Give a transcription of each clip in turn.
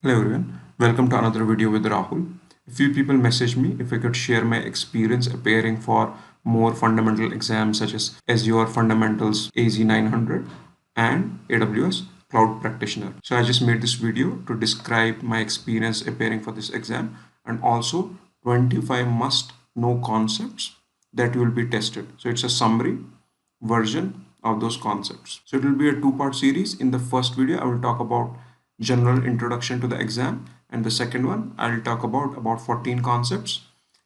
Hello everyone, welcome to another video with Rahul. A few people messaged me if I could share my experience appearing for more fundamental exams such as Azure Fundamentals AZ900 and AWS Cloud Practitioner. So I just made this video to describe my experience appearing for this exam and also 25 must know concepts that will be tested. So it's a summary version of those concepts. So it will be a two-part series. In the first video, I will talk about general introduction to the exam, and the second one I'll talk about 14 concepts,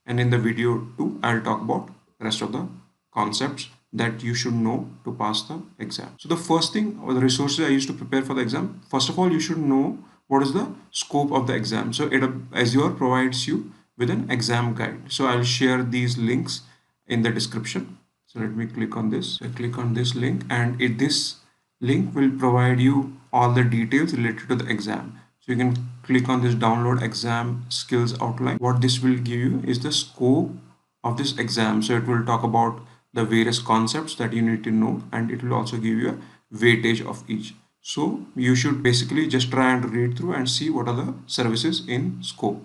and in the video 2 I'll talk about rest of the concepts that you should know to pass the exam. So the first thing, or the resources I used to prepare for the exam, first of all you should know what is the scope of the exam. So Azure provides you with an exam guide. So I'll share these links in the description. So let me click on this. So click on this link, and this link will provide you all the details related to the exam. So you can click on this download exam skills outline. What this will give you is the scope of this exam. So it will talk about the various concepts that you need to know, and it will also give you a weightage of each. So you should basically just try and read through and see what are the services in scope.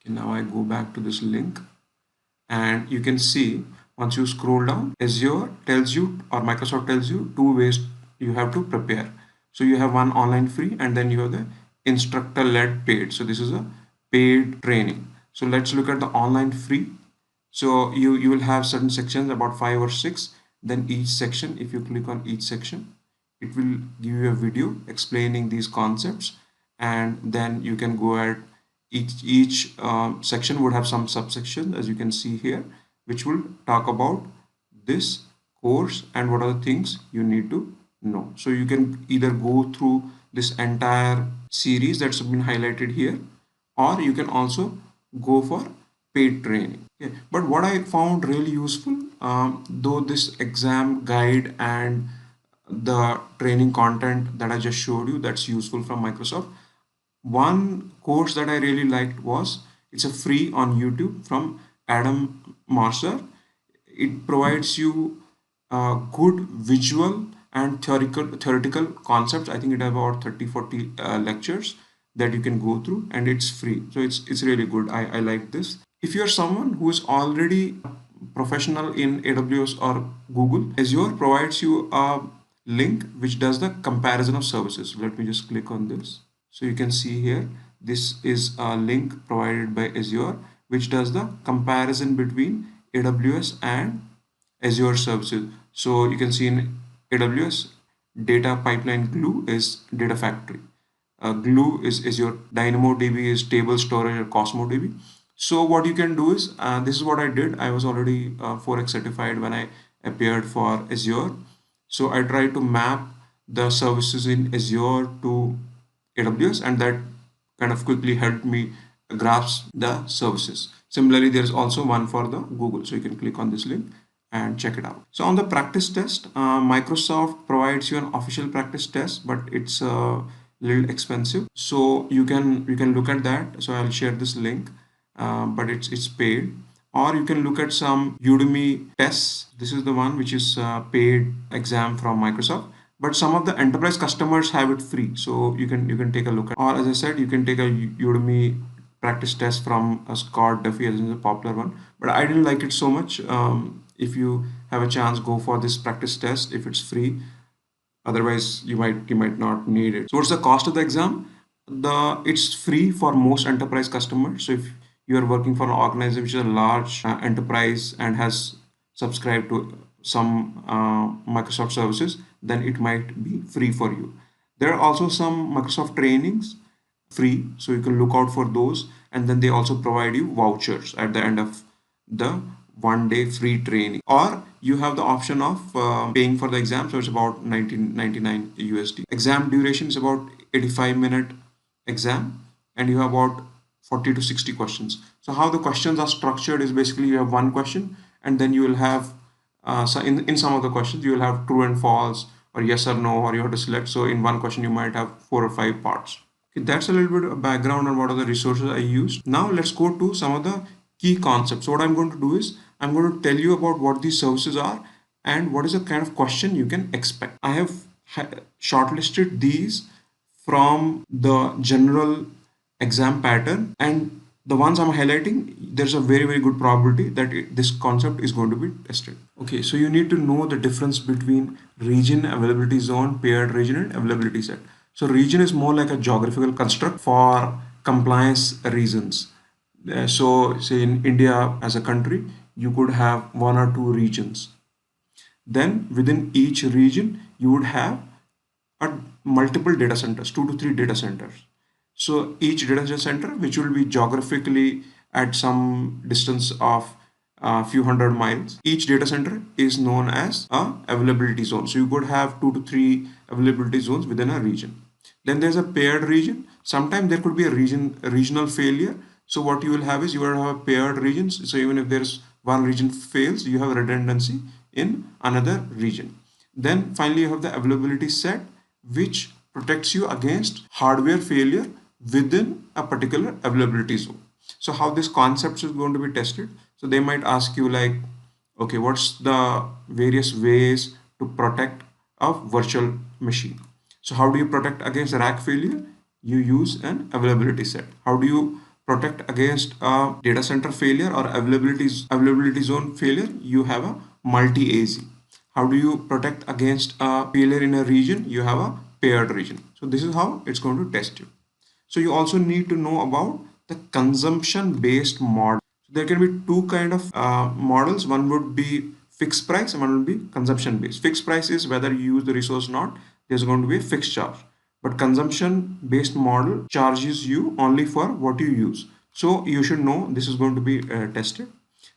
Okay, now I go back to this link, and you can see once you scroll down, Azure tells you, or Microsoft tells you, two ways you have to prepare. So you have one online free, and then you have the instructor led paid. So this is a paid training. So let's look at the online free. So you will have certain sections, about 5 or 6. Then each section, if you click on each section, it will give you a video explaining these concepts, and then you can go ahead. Each section would have some subsection, as you can see here, which will talk about this course and what are the things you need to know. So you can either go through this entire series that's been highlighted here, or you can also go for paid training. Okay. But what I found really useful, though this exam guide and the training content that I just showed you, that's useful from Microsoft. One course that I really liked was, it's a free on YouTube from Adam Mercer. It provides you good visual and theoretical concepts. I think it has about 30-40 lectures that you can go through, and it's free. So it's really good. I like this. If you're someone who is already professional in AWS or Google, Azure provides you a link which does the comparison of services. Let me just click on this. So you can see here, this is a link provided by Azure, which does the comparison between AWS and Azure services. So you can see in AWS, data pipeline glue is data factory. Glue is Azure, DynamoDB is table storage or CosmoDB. So what you can do is, this is what I did. I was already 4x certified when I appeared for Azure. So I tried to map the services in Azure to AWS, and that kind of quickly helped me grasp the services. Similarly, there's also one for the Google. So you can click on this link and check it out. So on the practice test, Microsoft provides you an official practice test, but it's a little expensive. So you can look at that. So I'll share this link, but it's paid. Or you can look at some Udemy tests. This is the one which is paid exam from Microsoft, but some of the enterprise customers have it free. So you can take a look at. Or as I said, you can take a Udemy practice test from Scott Duffy, as is a popular one. But I didn't like it so much. If you have a chance, go for this practice test if it's free. Otherwise, you might not need it. So what's the cost of the exam? It's free for most enterprise customers. So if you are working for an organization which is a large enterprise and has subscribed to some Microsoft services, then it might be free for you. There are also some Microsoft trainings free, so you can look out for those, and then they also provide you vouchers at the end of the 1 day free training. Or you have the option of paying for the exam, so it's about 1999 USD. Exam duration is about 85-minute exam, and you have about 40 to 60 questions. So how the questions are structured is, basically you have one question, and then you will have so in some of the questions you will have true and false, or yes or no, or you have to select. So in one question you might have 4 or 5 parts. Okay, that's a little bit of background on what are the resources I used. Now let's go to some of the key concepts. So what I'm going to do is, I'm going to tell you about what these services are and what is the kind of question you can expect. I have shortlisted these from the general exam pattern, and the ones I'm highlighting, there's a very good probability that this concept is going to be tested. Okay, so you need to know the difference between region, availability zone, paired region, and availability set. So region is more like a geographical construct for compliance reasons. So say in India as a country, you could have one or two regions. Then within each region, you would have multiple data centers, 2 to 3 data centers. So each data center, which will be geographically at some distance of a few hundred miles, each data center is known as a availability zone. So you could have 2 to 3 availability zones within a region. Then there's a paired region. Sometimes there could be a regional failure. So what you will have is you will have paired regions. So even if there's one region fails, you have redundancy in another region. Then finally you have the availability set, which protects you against hardware failure within a particular availability zone. So how this concept is going to be tested? So they might ask you like, okay, what's the various ways to protect a virtual machine? So how do you protect against rack failure? You use an availability set. How do you protect against a data center failure or availability zone failure? You have a multi-AZ. How do you protect against a failure in a region? You have a paired region. So this is how it's going to test you. So you also need to know about the consumption based model. So there can be two kind of models. One would be fixed price and one would be consumption based. Fixed price is whether you use the resource or not, there's going to be a fixed charge. But consumption based model charges you only for what you use. So you should know this is going to be tested.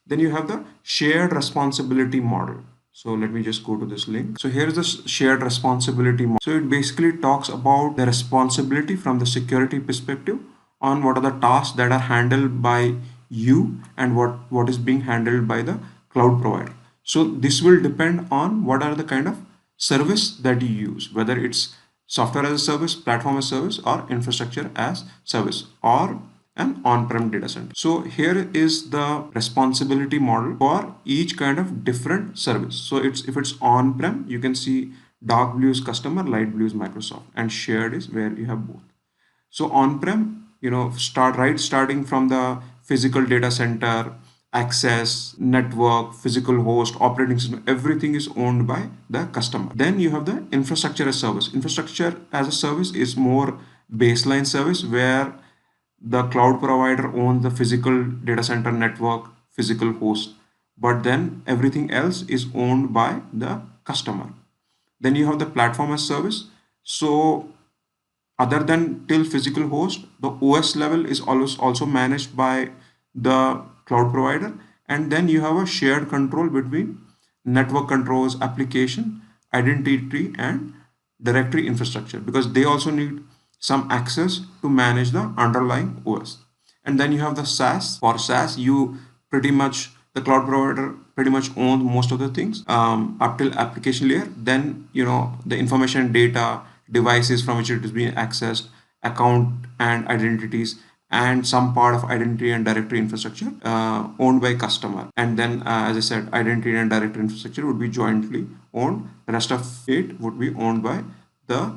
Then you have the shared responsibility model. So let me just go to this link. So here's the shared responsibility model. So it basically talks about the responsibility from the security perspective on what are the tasks that are handled by you and what is being handled by the cloud provider. So this will depend on what are the kind of service that you use, whether it's software as a service, platform as a service, or infrastructure as service, or an on-prem data center. So here is the responsibility model for each kind of different service. So if it's on-prem, you can see dark blue is customer, light blue is Microsoft, and shared is where you have both. So on-prem, starting from the physical data center, access, network, physical host, operating system, everything is owned by the customer. Then you have the infrastructure as service. Infrastructure as a service is more baseline service where the cloud provider owns the physical data center network, physical host, but then everything else is owned by the customer. Then you have the platform as service. So other than till physical host, the OS level is always also managed by the cloud provider. And then you have a shared control between network controls, application, identity, and directory infrastructure, because they also need some access to manage the underlying OS. And then you have the SaaS. For SaaS, the cloud provider pretty much owns most of the things up till application layer. Then, the information, data, devices from which it is being accessed, account and identities, and some part of identity and directory infrastructure owned by customer. And then, as I said, identity and directory infrastructure would be jointly owned. The rest of it would be owned by the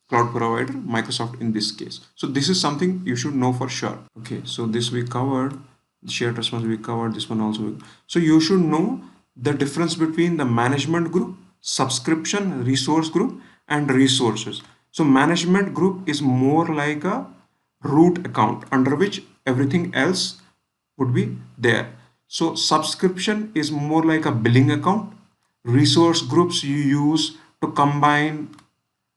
cloud provider, Microsoft in this case. So this is something you should know for sure. Okay, so this we covered, shared responsibility we covered, this one also. So you should know the difference between the management group, subscription, resource group, and resources. So management group is more like a root account under which everything else would be there. So subscription is more like a billing account. Resource groups you use to combine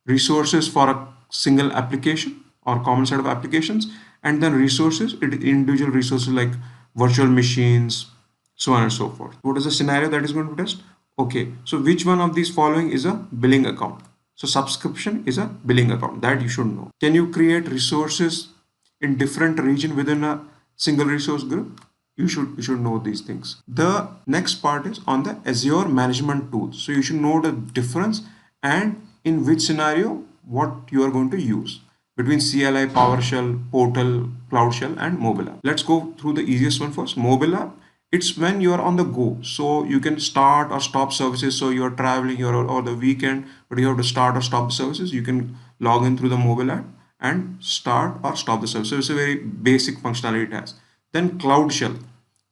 resources for a single application or common set of applications, and then resources, individual resources like virtual machines, so on and so forth. What is the scenario that is going to test? Okay, so which one of these following is a billing account? So subscription is a billing account, that you should know. Can you create resources in different region within a single resource group? You should know these things. The next part is on the Azure management tools. So you should know the difference and in which scenario what you are going to use between CLI, PowerShell, Portal, Cloud Shell, and mobile app. Let's go through the easiest one first. Mobile app, it's when you are on the go, so you can start or stop services. So you're traveling or the weekend, but you have to start or stop the services, you can log in through the mobile app and start or stop the service. So it's a very basic functionality it has. Then Cloud Shell.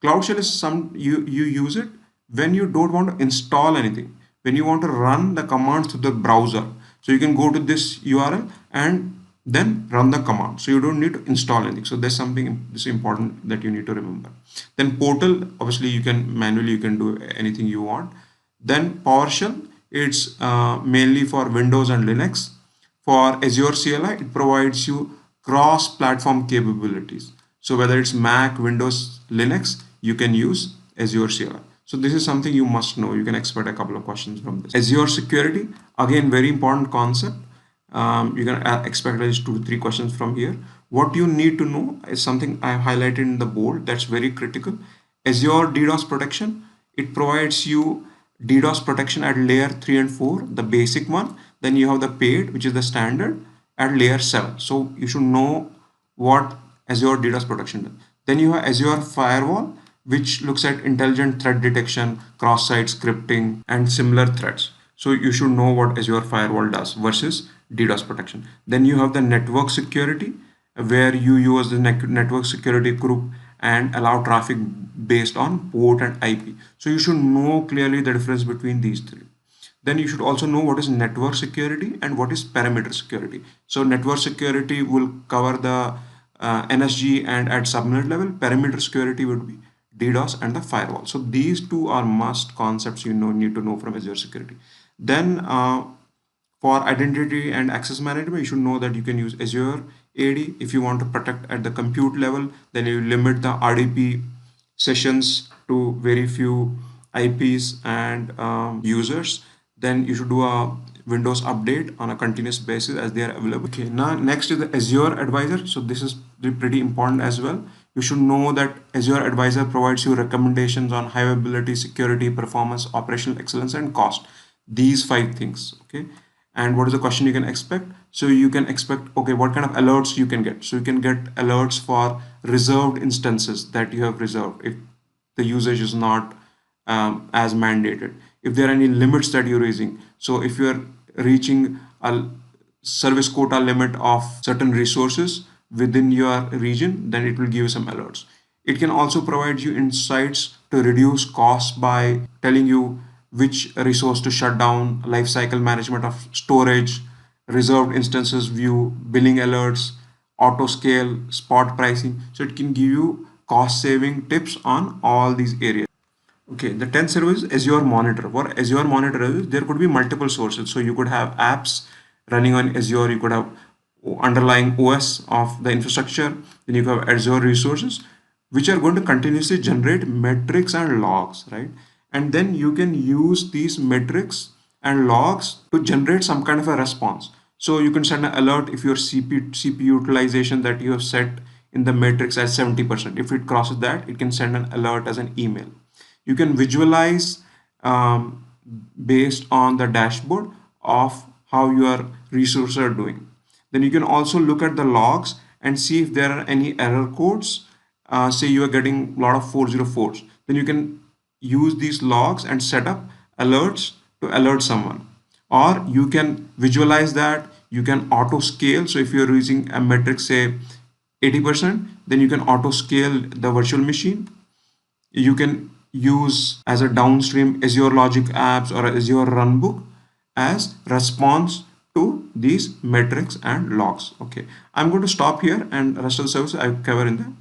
Cloud Shell is you use it when you don't want to install anything, when you want to run the commands through the browser. So you can go to this URL and then run the command. So you don't need to install anything. So there's something this important that you need to remember. Then Portal, obviously you can manually you can do anything you want. Then PowerShell, it's mainly for Windows and Linux. For Azure CLI, it provides you cross-platform capabilities. So whether it's Mac, Windows, Linux, you can use Azure CLI. So this is something you must know. You can expect a couple of questions from this. Azure security, again, very important concept. You can expect at least 2 to 3 questions from here. What you need to know is something I have highlighted in the bold that's very critical. Azure DDoS protection, it provides you DDoS protection at layer 3 and 4, the basic one. Then you have the paid, which is the standard, at layer 7. So you should know what Azure DDoS protection does. Then you have Azure Firewall, which looks at intelligent threat detection, cross-site scripting, and similar threats. So you should know what Azure Firewall does versus DDoS protection. Then you have the network security, where you use the network security group and allow traffic based on port and IP. So you should know clearly the difference between these three. Then you should also know what is network security and what is perimeter security. So network security will cover the NSG and at subnet level. Perimeter security would be DDoS and the firewall. So these two are must concepts you need to know from Azure security. Then for identity and access management, you should know that you can use Azure AD. If you want to protect at the compute level, then you limit the RDP sessions to very few IPs and users. Then you should do a Windows update on a continuous basis as they are available. Okay, now next is the Azure Advisor. So this is pretty important as well. You should know that Azure Advisor provides you recommendations on high availability, security, performance, operational excellence, and cost. These 5 things. Okay. And what is the question you can expect? So you can expect, okay, what kind of alerts you can get? So you can get alerts for reserved instances that you have reserved if the usage is not as mandated. If there are any limits that you're raising. So if you're reaching a service quota limit of certain resources within your region, then it will give you some alerts. It can also provide you insights to reduce costs by telling you which resource to shut down, lifecycle management of storage, reserved instances view, billing alerts, auto scale, spot pricing. So it can give you cost saving tips on all these areas. Okay, the 10th service is Azure Monitor. What Azure Monitor is, there could be multiple sources. So you could have apps running on Azure, you could have underlying OS of the infrastructure, then you have Azure resources, which are going to continuously generate metrics and logs, right? And then you can use these metrics and logs to generate some kind of a response. So you can send an alert if your CPU utilization that you have set in the metrics as 70%. If it crosses that, it can send an alert as an email. You can visualize based on the dashboard of how your resources are doing. Then you can also look at the logs and see if there are any error codes. Say you are getting a lot of 404s. Then you can use these logs and set up alerts to alert someone. Or you can visualize that, you can auto scale. So if you're using a metric, say 80%, then you can auto scale the virtual machine. You can use as a downstream Azure Logic apps or Azure Runbook as response to these metrics and logs. Okay, I'm going to stop here and rest of the service I cover in the